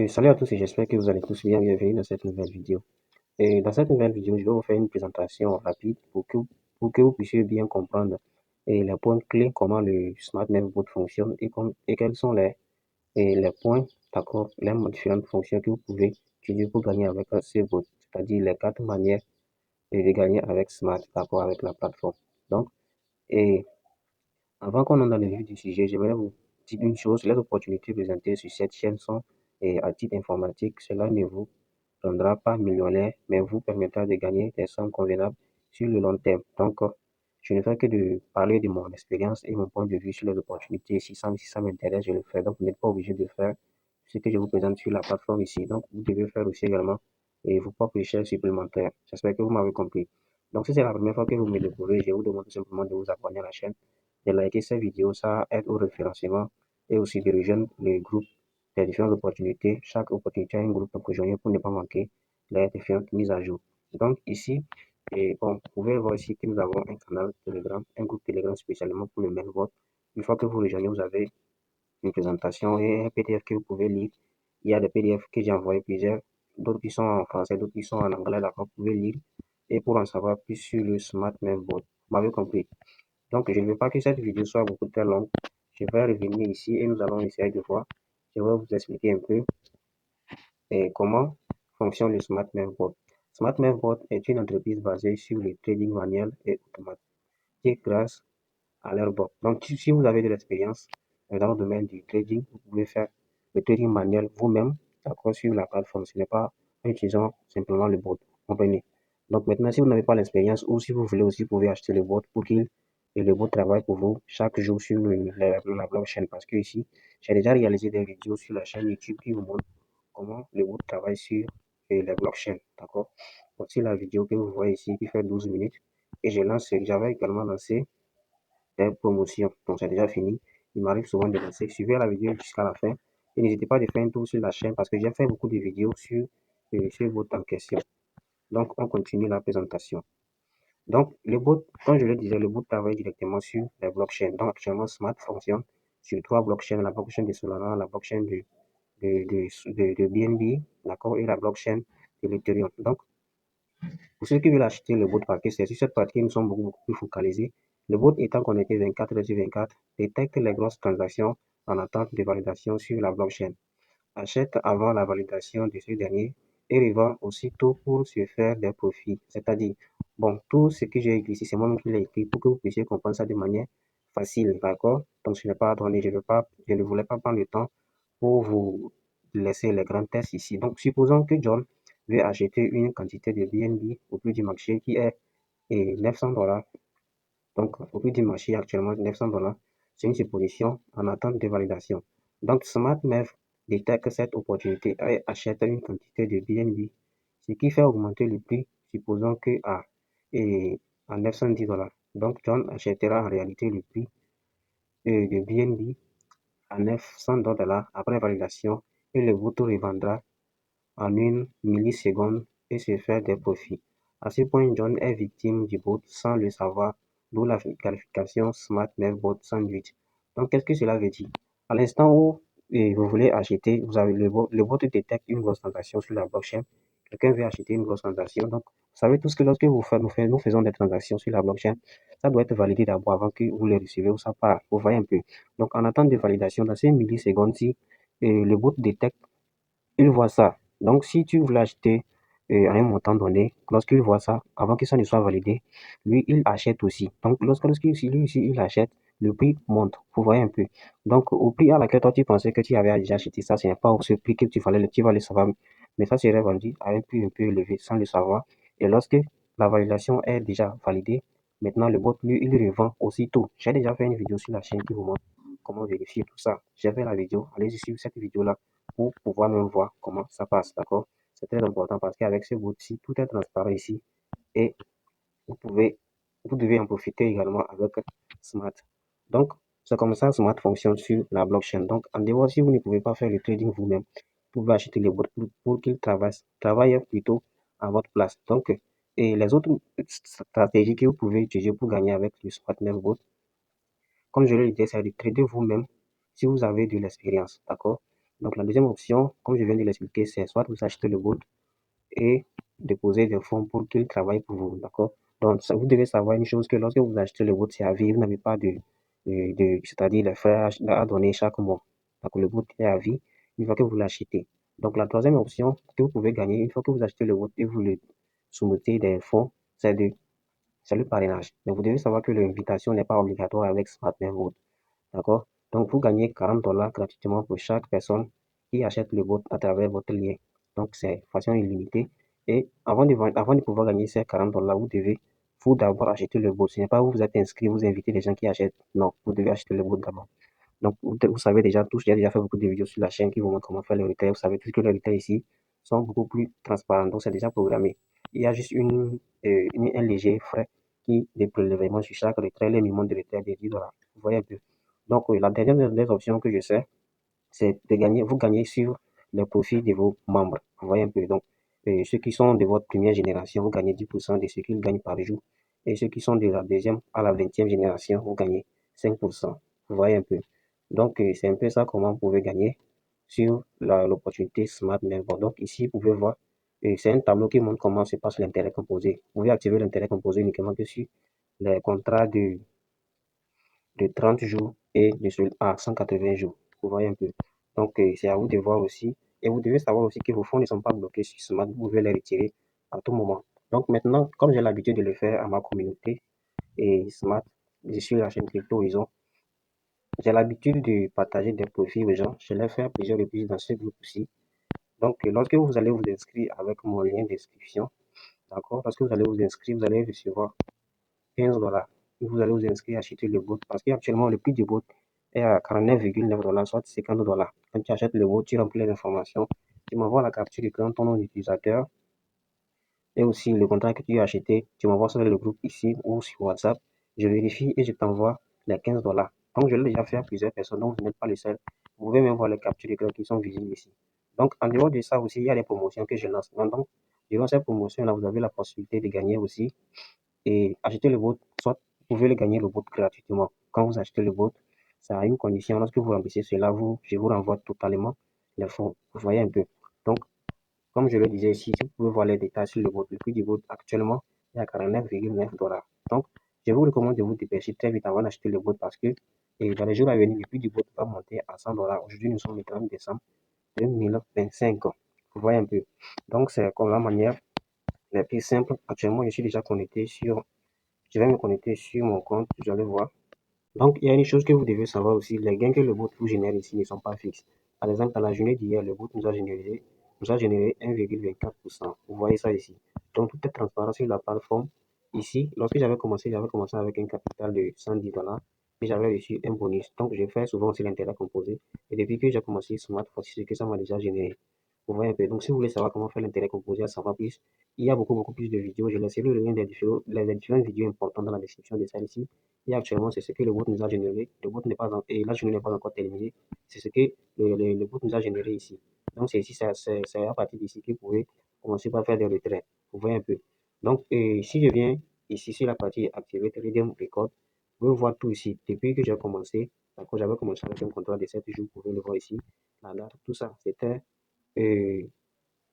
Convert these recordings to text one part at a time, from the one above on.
Salut à tous et j'espère que vous allez tous bien. Bienvenue dans cette nouvelle vidéo. Et dans cette nouvelle vidéo, je vais vous faire une présentation rapide pour que vous puissiez bien comprendre les points clés, comment le Smart Boot fonctionne et quels sont les points, d'accord, les différentes fonctions que vous pouvez utiliser pour gagner avec ce bot, c'est-à-dire les quatre manières de gagner avec Smart, d'accord, avec la plateforme. Donc, et avant qu'on entre dans le vif du sujet, j'aimerais vous dire une chose. Les opportunités présentées sur cette chaîne sont à titre informatique. Cela ne vous rendra pas millionnaire, mais vous permettra de gagner des sommes convenables sur le long terme. Donc, je ne fais que de parler de mon expérience et mon point de vue sur les opportunités. Si ça m'intéresse, je le fais. Donc, vous n'êtes pas obligé de faire ce que je vous présente sur la plateforme ici. Donc, vous devez faire aussi également vos propres recherches supplémentaires. J'espère que vous m'avez compris. Donc, si c'est la première fois que vous me découvrez, je vous demande tout simplement de vous abonner à la chaîne, de liker cette vidéo. Ça aide au référencement et aussi de rejoindre les groupes des différentes opportunités. Chaque opportunité a un groupe à rejoindre pour ne pas manquer les différentes mises à jour. Donc ici, vous pouvez voir ici que nous avons un canal Telegram, un groupe Telegram spécialement pour le mail vote. Une fois que vous rejoignez, vous avez une présentation et un PDF que vous pouvez lire. Il y a des PDF que j'ai envoyé plusieurs, d'autres qui sont en français, d'autres qui sont en anglais, d'accord, vous pouvez lire et pour en savoir plus sur le Smart Mailbot. Vous m'avez compris. Donc, je ne veux pas que cette vidéo soit beaucoup très longue. Je vais revenir ici et nous allons essayer de voir. Je vais vous expliquer un peu comment fonctionne le Smart Mailbot. Smart Mailbot est une entreprise basée sur le trading manuel et automatique grâce à leur bot. Donc, si vous avez de l'expérience dans le domaine du trading, vous pouvez faire le trading manuel vous-même, d'accord, sur la plateforme. Ce n'est pas en utilisant simplement le bot. Vous comprenez? Donc, maintenant, si vous n'avez pas l'expérience ou si vous voulez aussi, vous pouvez acheter le bot pour qu'il et le bot travaille pour vous chaque jour sur la blockchain. Parce que ici, j'ai déjà réalisé des vidéos sur la chaîne YouTube qui vous montrent comment le bot travaille sur la blockchain. D'accord? Voici la vidéo que vous voyez ici qui fait 12 minutes. Et j'avais également lancé des promotions. Donc, c'est déjà fini. Il m'arrive souvent de lancer. Suivez la vidéo jusqu'à la fin. Et n'hésitez pas de faire un tour sur la chaîne parce que j'ai fait beaucoup de vidéos sur votre en question. Donc, on continue la présentation. Donc, le bot, comme je le disais, le bot travaille directement sur les blockchains. Donc, actuellement, Smart fonctionne sur trois blockchains, la blockchain de Solana, la blockchain de BNB, d'accord, et la blockchain de l'Ethereum. Donc, pour ceux qui veulent acheter le bot paquet, c'est sur cette partie nous sommes beaucoup plus focalisés. Le bot étant connecté 24 heures sur 24, détecte les grosses transactions en attente de validation sur la blockchain, achète avant la validation de ce dernier et revend aussitôt pour se faire des profits. C'est-à-dire, bon, tout ce que j'ai écrit ici, c'est moi-même qui l'ai écrit pour que vous puissiez comprendre ça de manière facile, d'accord? Donc, je n'ai pas donné, je ne voulais pas prendre le temps pour vous laisser les grands tests ici. Donc, supposons que John veut acheter une quantité de BNB au prix du marché qui est 900 $. Donc, au prix du marché actuellement 900 $. C'est une supposition en attente de validation. Donc, SmartMev détecte cette opportunité et achète une quantité de BNB, ce qui fait augmenter le prix, supposons que à 910 $. Donc, John achètera en réalité le prix de BNB à 900 $ après validation et le bot revendra en une milliseconde et se faire des profits. À ce point, John est victime du bot sans le savoir, d'où la qualification Smart Bot Sandwich. Donc, qu'est-ce que cela veut dire? À l'instant où vous voulez acheter, vous avez le bot détecte une grosse transaction sur la blockchain. Quelqu'un veut acheter une grosse transaction. Donc, vous savez tous que lorsque nous faisons des transactions sur la blockchain, ça doit être validé d'abord avant que vous les recevez ou ça part. Vous voyez un peu. Donc, en attente de validation, dans ces millisecondes-ci, le bot détecte il voit ça. Donc, si tu voulais acheter à un montant donné, lorsqu'il voit ça, avant que ça ne soit validé, lui, il achète aussi. Donc, lui aussi, il achète, le prix monte. Vous voyez un peu. Donc, au prix à laquelle toi, tu pensais que tu avais déjà acheté ça, ce n'est pas au ce prix que tu vas le savoir. Mais ça serait vendu à un prix un peu élevé sans le savoir. Et lorsque la validation est déjà validée, maintenant, le bot, lui, il revend aussitôt. J'ai déjà fait une vidéo sur la chaîne qui vous montre comment vérifier tout ça. J'ai fait la vidéo. Allez-y sur cette vidéo-là pour pouvoir même voir comment ça passe, d'accord? C'est très important parce qu'avec ce bout-ci, tout est transparent ici et vous pouvez, vous devez en profiter également avec Smart. Donc, c'est comme ça Smart fonctionne sur la blockchain. Donc, en dehors, si vous ne pouvez pas faire le trading vous-même, vous pouvez acheter les bots pour qu'ils travaillent plutôt à votre place. Donc, et les autres stratégies que vous pouvez utiliser pour gagner avec le Smart Bot, comme je l'ai dit, c'est de trader vous-même si vous avez de l'expérience, d'accord? Donc la deuxième option, comme je viens de l'expliquer, c'est soit vous achetez le bot et déposer des fonds pour qu'il travaille pour vous, d'accord? Donc vous devez savoir une chose que lorsque vous achetez le bot, c'est à vie, vous n'avez pas c'est-à-dire les frais à donner chaque mois. Donc le bot est à vie une fois que vous l'achetez. Donc la troisième option que vous pouvez gagner une fois que vous achetez le bot et vous le soumettez des fonds, c'est le parrainage. Mais vous devez savoir que l'invitation n'est pas obligatoire avec SmartMailVote. D'accord? Donc, vous gagnez $40 gratuitement pour chaque personne qui achète le bot à travers votre lien. Donc, c'est façon illimitée. Et avant de pouvoir gagner ces $40, vous devez vous d'abord acheter le bot. Ce n'est pas vous êtes inscrit, vous invitez les gens qui achètent. Non, vous devez acheter le bot d'abord. Donc, vous savez déjà tous, j'ai déjà fait beaucoup de vidéos sur la chaîne qui vous montrent comment faire le retail. Vous savez tous que les retail ici sont beaucoup plus transparents. Donc, c'est déjà programmé. Il y a juste un léger frais de prélèvement sur chaque retrait, les minimum de retrait de $10. Vous voyez un peu. Donc, la dernière des options que je sais, c'est de gagner, vous gagnez sur les profits de vos membres. Vous voyez un peu. Donc, ceux qui sont de votre première génération, vous gagnez 10% de ce qu'ils gagnent par jour. Et ceux qui sont de la deuxième à la 20e génération, vous gagnez 5%. Vous voyez un peu. Donc, c'est un peu ça comment vous pouvez gagner sur l'opportunité Smart Network. Donc, ici, vous pouvez voir, c'est un tableau qui montre comment se passe l'intérêt composé. Vous pouvez activer l'intérêt composé uniquement que sur les contrats de 30 jours et à 180 jours. Vous voyez un peu. Donc, c'est à vous de voir aussi. Et vous devez savoir aussi que vos fonds ne sont pas bloqués sur Smart. Vous pouvez les retirer à tout moment. Donc, maintenant, comme j'ai l'habitude de le faire à ma communauté et Smart, je suis la chaîne Crypto Horizon, j'ai l'habitude de partager des profils aux gens. Je l'ai fait à plusieurs reprises dans ce groupe aussi. Donc, lorsque vous allez vous inscrire avec mon lien d'inscription, d'accord, lorsque vous allez vous inscrire, vous allez recevoir $15. Vous allez vous inscrire à acheter le bot parce qu'actuellement, le prix du bot est à $49,9, soit $50. Quand tu achètes le bot, tu remplis les informations, tu m'envoies la capture d'écran, ton nom d'utilisateur et aussi le contrat que tu as acheté. Tu m'envoies sur le groupe ici ou sur WhatsApp. Je vérifie et je t'envoie les $15. Donc, je l'ai déjà fait à plusieurs personnes, donc vous n'êtes pas les seuls. Vous pouvez même voir les captures d'écran qui sont visibles ici. Donc, en dehors de ça aussi, il y a des promotions que je lance. Donc, durant ces promotions-là, vous avez la possibilité de gagner aussi et acheter le bot, soit vous pouvez le gagner le bot gratuitement. Quand vous achetez le bot, ça a une condition. Lorsque vous remplissez cela, je vous renvoie totalement les fonds. Vous voyez un peu. Donc, comme je le disais ici, si vous pouvez voir les détails sur le bot, le prix du bot actuellement est à $49,9. Donc, je vous recommande de vous dépêcher très vite avant d'acheter le bot parce que dans les jours à venir, le prix du bot va monter à $100. Aujourd'hui, nous sommes le 30 décembre 2025. Vous voyez un peu. Donc, c'est comme la manière la plus simple. Actuellement, je suis déjà connecté je vais me connecter sur mon compte, vous allez voir. Donc, il y a une chose que vous devez savoir aussi, les gains que le bot vous génère ici ne sont pas fixes. Par exemple, dans la journée d'hier, le bot nous a généré 1,24%. Vous voyez ça ici. Donc, tout est transparent sur la plateforme. Ici, lorsque j'avais commencé avec un capital de $110 et j'avais reçu un bonus. Donc, je fais souvent aussi l'intérêt composé. Et depuis que j'ai commencé Smartphone, c'est ce que ça m'a déjà généré. Vous voyez un peu. Donc, si vous voulez savoir comment faire l'intérêt composé à savoir plus, il y a beaucoup plus de vidéos. Je laisserai le lien des différentes vidéos importantes dans la description de celle-ci. Et actuellement, c'est ce que le bot nous a généré. Le bot n'est pas et la journée n'est pas encore terminée. C'est ce que le bot nous a généré ici. Donc, c'est ici, c'est à partir d'ici que vous pouvez commencer par faire des retraits. Vous voyez un peu. Donc, si je viens ici sur la partie activer Redeem Record, vous pouvez voir tout ici. Depuis que j'ai commencé, d'accord, j'avais commencé avec un contrat de 7 jours. Vous pouvez le voir ici. La date, tout ça, euh,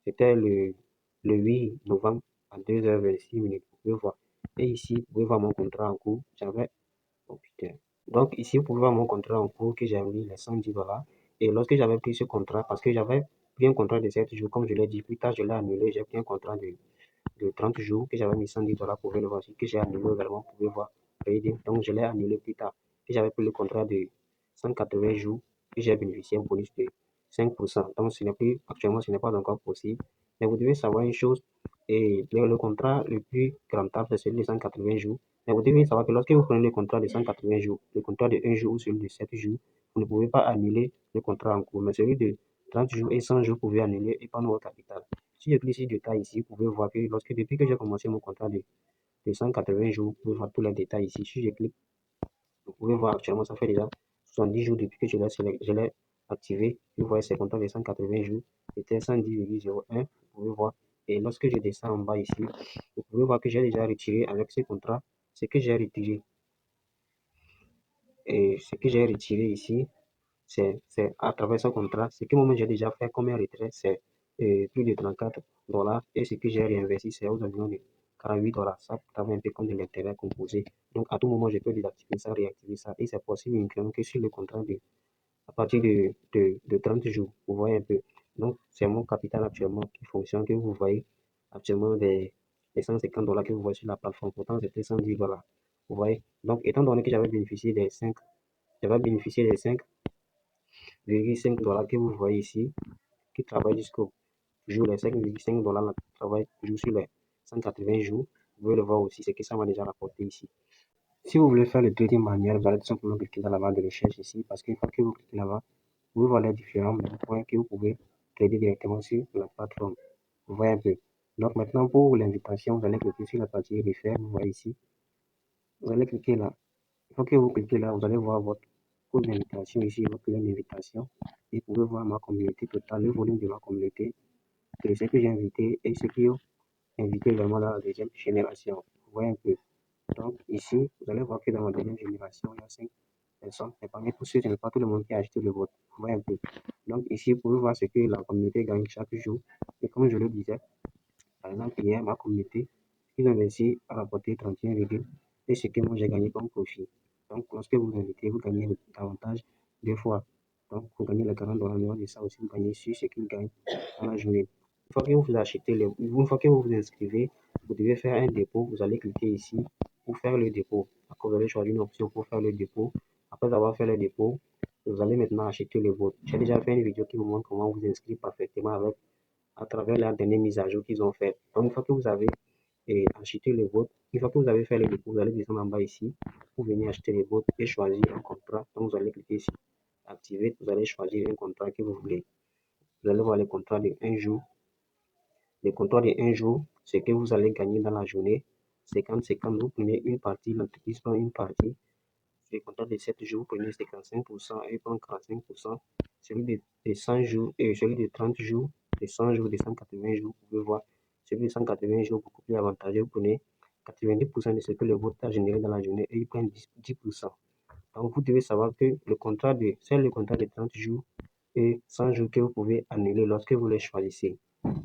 c'était le 8 novembre à 2h26 minutes. Vous pouvez voir. Et ici, vous pouvez voir mon contrat en cours. Oh putain. Donc ici, vous pouvez voir mon contrat en cours que j'ai mis les $110. Et lorsque j'avais pris ce contrat, parce que j'avais pris un contrat de 7 jours, comme je l'ai dit, plus tard, je l'ai annulé. J'ai pris un contrat de 30 jours que j'avais mis $110 pour le voir aussi, que j'ai annulé également. Vous pouvez voir. Donc je l'ai annulé plus tard. Et j'avais pris le contrat de 180 jours que j'ai bénéficié un bonus de 5%. Donc actuellement, ce n'est pas encore possible. Mais vous devez savoir une chose, et le contrat le plus rentable, c'est celui de 180 jours. Mais vous devez savoir que lorsque vous prenez le contrat de 180 jours, le contrat de 1 jour ou celui de 7 jours, vous ne pouvez pas annuler le contrat en cours. Mais celui de 30 jours et 100 jours, vous pouvez annuler et prendre votre capital. Si je clique sur détails ici, vous pouvez voir que depuis que j'ai commencé mon contrat de 180 jours, vous pouvez voir tous les détails ici. Si je clique, vous pouvez voir actuellement, ça fait déjà 70 jours depuis que je l'ai activé. Vous voyez, c'est contrat de 180 jours. C'était 110,01. Vous pouvez voir. Et lorsque je descends en bas ici, vous pouvez voir que j'ai déjà retiré avec ce contrat ce que j'ai retiré. Et ce que j'ai retiré ici, c'est à travers ce contrat. Ce que moi j'ai déjà fait comme un retrait, c'est plus de 34 $. Et ce que j'ai réinvesti, c'est aux environs de 48 $. Ça travaille un peu comme de l'intérêt composé. Donc, à tout moment, je peux désactiver ça, réactiver ça. Et c'est possible uniquement que sur le contrat à partir de 30 jours. Vous voyez un peu. Donc, c'est mon capital actuellement qui fonctionne, que vous voyez actuellement des 150 $ que vous voyez sur la plateforme. Pourtant, c'était 110 $. Vous voyez. Donc, étant donné que j'avais bénéficié des 5,5 $ que vous voyez ici, qui travaillent jusqu'au jour, les 5,5 $ travaillent toujours sur les 180 jours. Vous pouvez le voir aussi, c'est que ça m'a déjà rapporté ici. Si vous voulez faire le trading manuel, vous allez tout simplement cliquer dans la barre de recherche ici, parce qu'une fois que vous cliquez là-bas, vous voyez les différents points que vous pouvez trader directement sur la plateforme. Vous voyez un peu. Donc maintenant, pour l'invitation, vous allez cliquer sur la partie refaire, vous voyez ici. Vous allez cliquer là. Une fois que vous cliquez là, vous allez voir votre code d'invitation ici, votre lien d'invitation. Et vous pouvez voir ma communauté totale, le volume de ma communauté, de ceux que j'ai invités et ceux qui ont invité vraiment la deuxième génération. Vous voyez un peu. Donc ici, vous allez voir que dans ma deuxième génération, il y a 5 personnes. Mais parmi tous ceux, ce n'est pas tout le monde qui a acheté le vote. Vous voyez un peu. Donc ici, vous pouvez voir ce que la communauté gagne chaque jour. Et comme je le disais, par exemple, hier, ma communauté, ils ont réussi à rapporter 31, et ce que moi j'ai gagné comme profit. Donc lorsque vous invitez, vous gagnez davantage deux fois. Donc vous gagnez les 40 $ mais de ça aussi, vous gagnez sur ce qu'ils gagnent dans la journée. Une fois que vous vous inscrivez, vous devez faire un dépôt. Vous allez cliquer ici pour faire le dépôt. Après, vous allez choisir une option pour faire le dépôt. Après avoir fait le dépôt, vous allez maintenant acheter le vote. J'ai déjà fait une vidéo qui vous montre comment vous inscrire parfaitement à travers la dernière mise à jour qu'ils ont faite. Donc, une fois que vous avez acheté le vote, une fois que vous avez fait le dépôt, vous allez descendre en bas ici pour venir acheter les votes et choisir un contrat. Donc, vous allez cliquer ici, activer, vous allez choisir un contrat que vous voulez. Vous allez voir les contrats de 1 jour. Les contrats de 1 jour, c'est que vous allez gagner dans la journée. 50-50, vous prenez une partie, l'entreprise prend une partie. Les contrats de 7 jours, vous prenez 55% et prend 45%. Celui de 100 jours et celui de 30 jours, de 100 jours, de 180 jours, vous pouvez voir. Celui de 180 jours, beaucoup plus avantageux, vous prenez 90% de ce que le vote a généré dans la journée et il prend 10%. Donc, vous devez savoir que c'est le contrat de 30 jours et 100 jours que vous pouvez annuler lorsque vous les choisissez.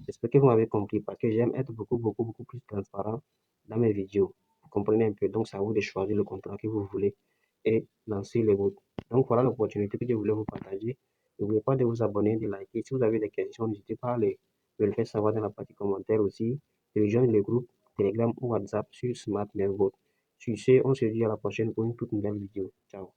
J'espère que vous m'avez compris parce que j'aime être beaucoup plus transparent dans mes vidéos. Vous comprenez un peu. Donc, c'est à vous de choisir le contrat que vous voulez et lancer les vôtres. Donc, voilà l'opportunité que je voulais vous partager. N'oubliez pas de vous abonner, de liker. Si vous avez des questions, n'hésitez pas à me le faire savoir dans la partie commentaire aussi. De rejoindre le groupe Telegram ou WhatsApp sur Smart Network. Sur ce, on se dit à la prochaine pour une toute nouvelle vidéo. Ciao.